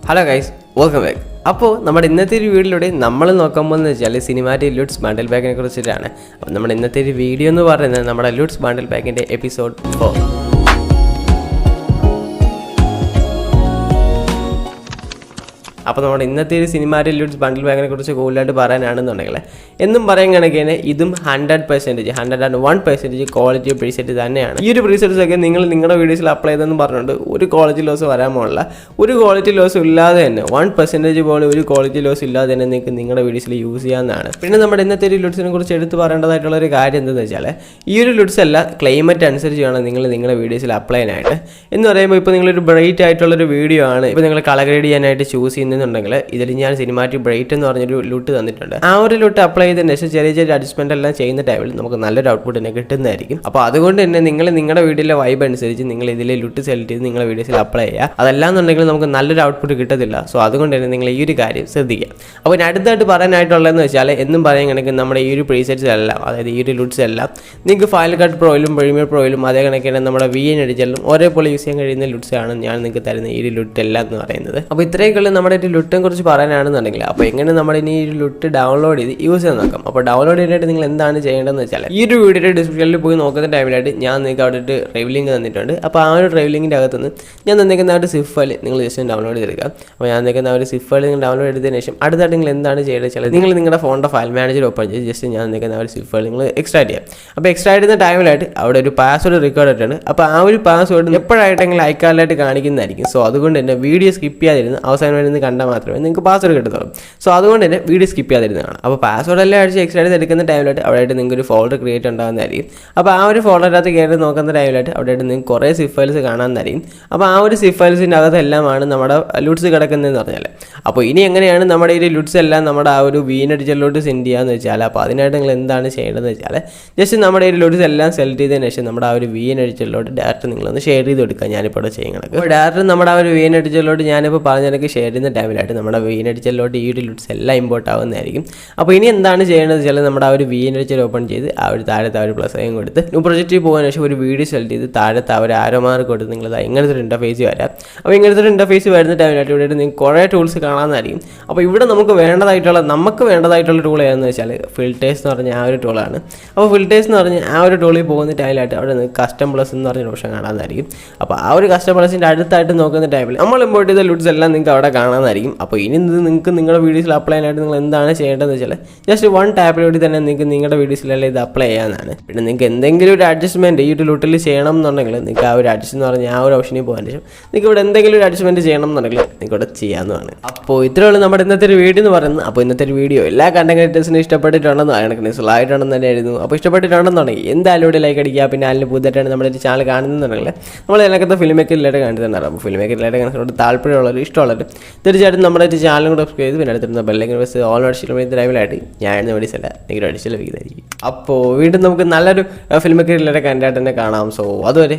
Hello guys, welcome back. അപ്പോൾ നമ്മുടെ ഇന്നത്തെ ഒരു വീഡിയോയിലൂടെ നമ്മൾ നോക്കാൻ പോകുന്നത് വെച്ചാൽ സിനിമാറ്റിക് ലുട്സ് ബണ്ടിൽ പാക്കിനെ കുറിച്ചിട്ടാണ്. അപ്പോൾ നമ്മുടെ ഇന്നത്തെ ഒരു വീഡിയോ എന്ന് പറയുന്നത് നമ്മുടെ ലുട്സ് ബണ്ടിൽ പാക്കിൻ്റെ എപ്പിസോഡ് 4. അപ്പോൾ നമ്മുടെ ഇന്നത്തെ ഒരു സിനിമാറ്റിക് ലുട്സ് ബണ്ടിൽ പാക്കിനെ കുറിച്ച് കൂടുതലായിട്ട് പറയാനാണെന്നുണ്ടെങ്കിൽ എന്നും പറയാൻ കണക്കിന് ഇതും 101% ക്വാളിറ്റി പ്രീസെറ്റ് തന്നെയാണ്. ഈ ഒരു പ്രീസെറ്റ്സ് ഒക്കെ നിങ്ങൾ നിങ്ങളുടെ വീഡിയോസിൽ അപ്ലൈ ചെയ്തെന്ന് പറഞ്ഞുകൊണ്ട് ഒരു ക്വാളിറ്റി ലോസ് വരാൻ പോലുള്ള ഒരു ക്വാളിറ്റി ലോസ് ഇല്ലാതെ തന്നെ 1% പോലും ഒരു ക്വാളിറ്റി ലോസ് ഇല്ലാതെ തന്നെ നിങ്ങൾക്ക് നിങ്ങളുടെ വീഡിയോസിൽ യൂസ് ചെയ്യാവുന്നതാണ്. പിന്നെ നമ്മുടെ ഇന്നത്തെ ഒരു ലുട്സിനെ കുറിച്ച് എടുത്ത് പറയേണ്ടതായിട്ടുള്ള ഒരു കാര്യം എന്താണെന്ന് വെച്ചാൽ ഈ ഒരു ലുട്സ് എല്ലാം ക്ലൈമറ്റ് അനുസരിച്ച് വേണം നിങ്ങൾ നിങ്ങളുടെ വീഡിയോസിൽ അപ്ലൈ ചെയ്യാനായിട്ട്. എന്ന് പറയുമ്പോൾ ഇപ്പോൾ നിങ്ങളൊരു ബ്രൈറ്റ് ആയിട്ടുള്ളൊരു വീഡിയോ ആണ് ഇപ്പോൾ നിങ്ങൾ കളർ ഗ്രേഡ് ചെയ്യാനായിട്ട് ചൂസ് ചെയ്യുന്നത് ുണ്ടെങ്കിൽ ഇതിൽ ഞാൻ സിനിമാറ്റിക് ബ്രൈറ്റ് എന്ന് പറഞ്ഞൊരു ലുട്ട് തന്നിട്ടുണ്ട്. ആ ഒരു ലുട്ട് അപ്ലൈ ചെയ്തതിന് ശേഷം ചെറിയ ചെറിയ അഡ്ജസ്റ്റ്മെന്റ് എല്ലാം ചെയ്യുന്ന ടൈമിൽ നമുക്ക് നല്ലൊരു ഔട്ട്പുട്ട് തന്നെ കിട്ടുന്നതായിരിക്കും. അപ്പോൾ അതുകൊണ്ട് തന്നെ നിങ്ങൾ നിങ്ങളുടെ വീഡിയോയിലെ വൈബ് അനുസരിച്ച് നിങ്ങൾ ഇതിലെ ലുട്ട് സെലക്ട് ചെയ്ത് നിങ്ങളുടെ വീഡിയോസിൽ അപ്ലൈ ചെയ്യുക. അതല്ലാന്നുണ്ടെങ്കിൽ നമുക്ക് നല്ലൊരു ഔട്ട്പുട്ട് കിട്ടത്തില്ല. സോ അതുകൊണ്ട് തന്നെ നിങ്ങൾ ഈ ഒരു കാര്യം ശ്രദ്ധിക്കുക. അപ്പോൾ അടുത്തായിട്ട് പറയാനായിട്ടുള്ളതെന്ന് വെച്ചാൽ എന്നും പറയാൻ കണക്ക് നമ്മുടെ ഈ ഒരു പ്രീസെറ്റ്സ് എല്ലാം, അതായത് ഈ ഒരു ലുട്ട്സ് എല്ലാം നിങ്ങൾക്ക് ഫൈനൽ കട്ട് പ്രോയിലും പ്രീമിയർ പ്രോയിലും അതേ കണക്കിന് നമ്മുടെ VN എഡിറ്ററിലും ഒരേപോലെ യൂസ് ചെയ്യാൻ കഴിയുന്ന ലുട്ട്സ് ആണ് ഞാൻ നിങ്ങൾക്ക് തരുന്ന ഈ ഒരു ലുട്ട് എല്ലാം എന്ന് പറയുന്നത്. അപ്പോൾ ഇത്രയൊക്കെയുള്ള നമ്മുടെ ലുട്ടിനെ കുറിച്ച് പറയാനാണെന്നുണ്ടെങ്കിൽ അപ്പോൾ എങ്ങനെ നമ്മുടെ ഇനി ഈ ലുട്ട് ഡൗൺലോഡ് ചെയ്ത് യൂസ് ചെയ്യാൻ നോക്കാം. അപ്പോൾ ഡൗൺലോഡ് ചെയ്യാനായിട്ട് നിങ്ങൾ എന്താണ് ചെയ്യേണ്ടതെന്ന് വെച്ചാൽ ഈ ഒരു വീഡിയോയുടെ ഡിസ്ക്രിപ്ഷനിൽ പോയി നോക്കുന്ന ടൈമിലായിട്ട് ഞാൻ നിങ്ങൾക്ക് അവിടെ ഒരു ഡ്രൈവ് ലിങ്ക് തന്നിട്ടുണ്ട്. അപ്പോൾ ആ ഒരു ഡ്രൈവ് ലിങ്കിൻ്റെ അകത്തുനിന്ന് ഞാൻ തന്നിരിക്കുന്ന ഒരു സിഫ് ഫയൽ നിങ്ങൾ ജസ്റ്റ് ഡൗൺലോഡ് ചെയ്തെടുക്കുക. അപ്പോൾ ഞാൻ തന്നിരിക്കുന്ന ഒരു സിഫ് ഫയൽ നിങ്ങൾ ഡൗൺലോഡ് ചെയ്തതിന് ശേഷം അടുത്തായിട്ട് നിങ്ങൾ എന്താണ് ചെയ്യേണ്ടത് വെച്ചാൽ നിങ്ങൾ നിങ്ങളുടെ ഫോണിൻ്റെ ഫയൽ മാനേജർ ഓപ്പൺ ചെയ്ത് ജസ്റ്റ് ഞാൻ തന്നിരിക്കുന്ന ഒരു സിഫ് ഫയൽ നിങ്ങൾ എക്സ്ട്രാക്ട് ചെയ്യാം. അപ്പോൾ എക്സ്ട്രാക്ട് ചെയ്യുന്ന ടൈമിലായിട്ട് അവിടെ ഒരു പാസ്വേഡ് റെക്കോർഡ് ആയിട്ടുണ്ട്. അപ്പോൾ ആ ഒരു പാസ്വേഡ് എപ്പോഴായിട്ടെങ്കിലും ഐക്കാർഡിലായിട്ട് കാണിക്കുന്നതായിരിക്കും. സോ അതുകൊണ്ട് തന്നെ വീഡിയോ സ്കിപ്പ് ചെയ്യാതിരുന്ന് അവസാനം വരുന്നത് കണ്ടാൽ മാത്രമേ നിങ്ങൾക്ക് പാസ്വേഡ് കിട്ടത്തുള്ളൂ. സോ അതുകൊണ്ട് തന്നെ വീഡിയോ സ്കിപ്പ് ചെയ്യാതിരുന്നതാണ്. അപ്പോൾ പാസ്വേഡ് എല്ലാം അടിച്ച് എക്സ്ട്രാക്ട് ചെയ്തെടുക്കുന്ന ടൈമിലായിട്ട് അവിടെയായിട്ട് നിങ്ങൾക്ക് ഒരു ഫോൾഡർ ക്രിയേറ്റ് ഉണ്ടാകുന്നതായിരിക്കും. അപ്പോൾ ആ ഒരു ഫോൾഡറിനകത്ത് കയറി നോക്കുന്ന ടൈമിലായിട്ട് അവിടെയായിട്ട് നിങ്ങൾക്ക് കുറേ സിഫ് ഫയൽസ് കാണാമെന്നായിരിക്കും. അപ്പോൾ ആ ഒരു സിഫ് ഫയൽസിൻ്റെ അകത്തെല്ലാമാണ് നമ്മുടെ ലുട്സ് കിടക്കുന്നതെന്ന് പറഞ്ഞാൽ. അപ്പോൾ ഇനി എങ്ങനെയാണ് നമ്മുടെ ഈ ലുട്സ് എല്ലാം നമ്മുടെ ആ ഒരു VN എഡിറ്ററിലോട്ട് സെൻഡ് ചെയ്യാന്ന് വെച്ചാൽ, അപ്പോൾ അതിനായിട്ട് നിങ്ങൾ എന്താണ് ചെയ്യേണ്ടതെന്ന് വെച്ചാൽ ജസ്റ്റ് നമ്മുടെ ഈ ലുട്സ് എല്ലാം സെലക്ട് ചെയ്തതിന് ശേഷം നമ്മുടെ ആ ഒരു VN എഡിറ്ററിലോട്ട് ഡയറക്റ്റ് നിങ്ങളൊന്ന് ഷെയർ ചെയ്ത് കൊടുക്കുക. ഞാനിപ്പോൾ ഇവിടെ ചെയ്യുന്നത് അപ്പോൾ ഡയറക്റ്റ് നമ്മുടെ ആ ഒരു VN എഡിറ്ററിലോട്ട് ഞാനിപ്പോൾ പറഞ്ഞതൊക്കെ ഷെയർ ചെയ്യുന്ന ടൈമിലായിട്ട് നമ്മുടെ VN എഡിറ്ററിലോട്ട് ഈ ഒരു ലുട്സ് എല്ലാം ഇമ്പോർട്ട് ആവുന്നതായിരിക്കും. അപ്പോൾ ഇനി എന്താണ് ചെയ്യേണ്ടത് വെച്ചാൽ നമ്മുടെ ആ ഒരു VN എഡിറ്റർ ഓപ്പൺ ചെയ്ത് ആ ഒരു താഴത്തെ ആ ഒരു പ്ലസ് ഐക്കൺ കൊടുത്ത് ന്യൂ പ്രൊജക്റ്റിൽ പോകുന്നതിന് ശേഷം ഒരു വീഡിയോ സെലക്ട് ചെയ്ത് താഴത്തെ ആ ഒരു ആരോ മാർക്ക് കൊടുത്ത് നിങ്ങൾ ഇങ്ങനത്തെ ഒരു ഇൻ്റർഫേസ് വരാം. അപ്പോൾ ഇങ്ങനത്തെ ഒരു ഇൻ്റർഫേസ് വരുന്ന ടൈമിലായിട്ട് ഇവിടെ നിങ്ങൾക്ക് കുറേ ടൂൾസ് കാണാമെന്നായിരിക്കും. അപ്പോൾ ഇവിടെ നമുക്ക് വേണ്ടതായിട്ടുള്ള ടൂൾ ഏതെന്ന് വെച്ചാൽ ഫിൽറ്റേഴ്സ് എന്ന് പറഞ്ഞ ആ ഒരു ടൂളാണ്. അപ്പോൾ ഫിൽറ്റേഴ്സ് എന്ന് പറഞ്ഞാൽ ആ ഒരു ടൂളിൽ പോകുന്ന ടൈമിലായിട്ട് അവിടെ നിങ്ങൾക്ക് കസ്റ്റം പ്ലസ് എന്ന് പറഞ്ഞൊരു ഓപ്ഷൻ കാണാമെന്നായിരിക്കും. അപ്പോൾ ആ ഒരു കസ്റ്റം പ്ലസിൻ്റെ അടുത്തായിട്ട് നോക്കുന്ന ടൈമിൽ നമ്മൾ ഇമ്പോർട്ട് ചെയ്ത ലുട്സ് എല്ലാം നിങ്ങൾക്ക് അവിടെ കാണാമെന്നായിരിക്കും. അപ്പോൾ ഇനി നിങ്ങൾക്ക് നിങ്ങളുടെ വീഡിയോസിൽ അപ്ലൈ ചെയ്യാനായിട്ട് നിങ്ങൾ എന്താണ് ചെയ്യേണ്ടതെന്ന് വെച്ചാൽ ജസ്റ്റ് വൺ ടാപ്പിലൂടെ തന്നെ നിങ്ങൾക്ക് നിങ്ങളുടെ വീഡിയോസിലെല്ലാം ഇത് അപ്ലൈ ചെയ്യാനാണ്. പിന്നെ നിങ്ങൾക്ക് എന്തെങ്കിലും ഒരു അഡ്ജസ്റ്റ്മെൻറ്റ് ഈ ഒരു ലുട്ടിൽ ചെയ്യണം എന്നുണ്ടെങ്കിൽ നിങ്ങൾക്ക് ആ ഒരു അഡ്ജസ്റ്റ് എന്ന് പറഞ്ഞാൽ ആ ഒരു ഓപ്ഷനിൽ പോകാൻ ശേഷം നിങ്ങൾക്ക് ഇവിടെ എന്തെങ്കിലും ഒരു അഡ്ജസ്റ്റ്മെൻറ്റ് ചെയ്യണം എന്നുണ്ടെങ്കിൽ നിങ്ങൾക്ക് ഇവിടെ ചെയ്യാവുന്നതാണ്. അപ്പോൾ ഇത്രയുള്ള നമ്മുടെ ഇന്നത്തെ ഒരു വീഡിയോ എന്ന് പറയുന്നത്. അപ്പോൾ ഇന്നത്തെ ഒരു വീഡിയോ എല്ലാ കണ്ടന്റ് ക്രിയേറ്റേഴ്സിനും ഇഷ്ടപ്പെട്ടിട്ടുണ്ടെന്നോ എനിക്ക് സുഖമായിട്ടുണ്ടെന്ന് തന്നെയായിരുന്നു. അപ്പോൾ ഇഷ്ടപ്പെട്ടിട്ടുണ്ടെന്നുണ്ടെങ്കിൽ എന്തായാലും ഇവിടെ ലൈക്ക് അടിക്കുക. പിന്നെ അതിന് പുതുതായിട്ടാണ് നമ്മുടെ ഒരു ചാനൽ കാണുന്നുണ്ടെങ്കിൽ നമ്മൾ ഇതിനകത്ത് ഫിലിം മേക്കറിലായിട്ട് കാണിച്ചിട്ടുണ്ടാകും. അപ്പോൾ ഫിലിം മേക്കറിലായിട്ട് കാണിച്ചിട്ട് താല്പര്യമുള്ളവർ ഇഷ്ടമുള്ളവർ തീർച്ചയായിട്ടും നമ്മുടെ ഒരു ചാനൽ കൂടെ സബ്സ്ക്രൈബ് ചെയ്ത് പിന്നെ അടുത്തിരുന്ന ബെല്ലൈക്കൺ പ്രസ് ഓൾ നോട്ടിഫിക്കേഷൻ ടൈമിലായിട്ട് ഞാൻ വീഡിയോസല്ല നിങ്ങൾക്ക് അടിച്ച് ലഭിക്കുന്നതായിരിക്കും. അപ്പോൾ വീണ്ടും നമുക്ക് നല്ലൊരു ഫിലിം മേക്കറിലായിട്ട് കണ്ടായിട്ട് തന്നെ കാണാം. സോ അതുവരെ